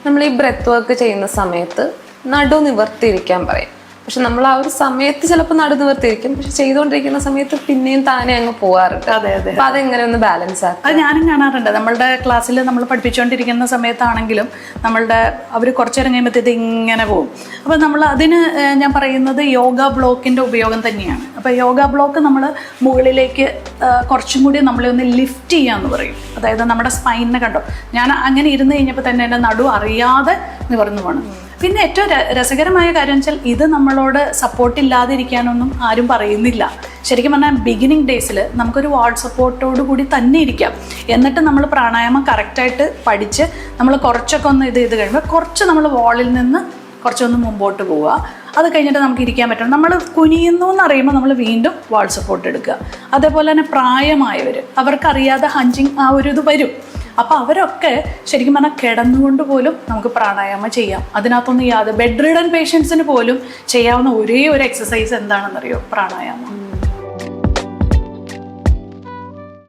നമ്മൾ ഈ breath work ചെയ്യുന്ന സമയത്ത് നടു നിവർത്തിയിരിക്കാൻ പറയും. പക്ഷെ നമ്മൾ ആ ഒരു സമയത്ത് ചിലപ്പോൾ നടു നിവർത്തിയിരിക്കും, പക്ഷെ ചെയ്തുകൊണ്ടിരിക്കുന്ന സമയത്ത് പിന്നെയും താനെ അങ്ങ് പോകാറുണ്ട്. അതെ അതെ. അപ്പൊ അതെങ്ങനെ ഒന്ന് ബാലൻസ് ആക്കും? അത് ഞാനും കാണാറുണ്ട്. നമ്മളുടെ ക്ലാസ്സിൽ നമ്മൾ പഠിപ്പിച്ചുകൊണ്ടിരിക്കുന്ന സമയത്താണെങ്കിലും അവർ കുറച്ചേരം കഴിയുമ്പോഴത്തേത് ഇങ്ങനെ പോകും. അപ്പോൾ നമ്മൾ അതിന് ഞാൻ പറയുന്നത് യോഗ ബ്ലോക്കിൻ്റെ ഉപയോഗം തന്നെയാണ്. അപ്പോൾ യോഗ ബ്ലോക്ക് നമ്മൾ മുകളിലേക്ക് കുറച്ചും കൂടി നമ്മളെ ഒന്ന് ലിഫ്റ്റ് ചെയ്യാന്ന് പറയും. അതായത് നമ്മുടെ സ്പൈനിനെ കണ്ടോ, ഞാൻ അങ്ങനെ ഇരുന്ന് കഴിഞ്ഞപ്പോൾ തന്നെ എൻ്റെ നടു അറിയാതെ നിവർന്നു പോകണം. പിന്നെ ഏറ്റവും രസകരമായ കാര്യം വെച്ചാൽ ഇത് നമ്മളോട് സപ്പോർട്ട് ഇല്ലാതിരിക്കാനൊന്നും ആരും പറയുന്നില്ല. ശരിക്കും പറഞ്ഞാൽ ബിഗിനിങ് ഡേയ്സിൽ നമുക്കൊരു വാൾ സപ്പോർട്ടോട് കൂടി തന്നെ ഇരിക്കാം. എന്നിട്ട് നമ്മൾ പ്രാണായാമം കറക്റ്റായിട്ട് പഠിച്ച് നമ്മൾ കുറച്ചൊക്കെ ഒന്ന് ഇത് കഴിയുമ്പോൾ കുറച്ച് നമ്മൾ വാളിൽ നിന്ന് കുറച്ചൊന്ന് മുമ്പോട്ട് പോവുക. അത് കഴിഞ്ഞിട്ട് നമുക്ക് ഇരിക്കാൻ പറ്റണം. നമ്മൾ കുനിയുന്നു എന്നറിയുമ്പോൾ നമ്മൾ വീണ്ടും വാൾ സപ്പോർട്ട് എടുക്കുക. അതേപോലെ തന്നെ പ്രായമായവർ, അവർക്കറിയാതെ ഹഞ്ചിങ് ആ ഒരു ഇത് വരും. അപ്പോൾ അവരൊക്കെ ശരിക്കും പറഞ്ഞാൽ കിടന്നുകൊണ്ട് പോലും നമുക്ക് പ്രാണായാമം ചെയ്യാം. അതിനകത്തൊന്നും യാതൊരു ബെഡ് റിഡൻ പേഷ്യൻസിന് പോലും ചെയ്യാവുന്ന ഒരേ ഒരു എക്സസൈസ് എന്താണെന്നറിയോ? പ്രാണായാമം.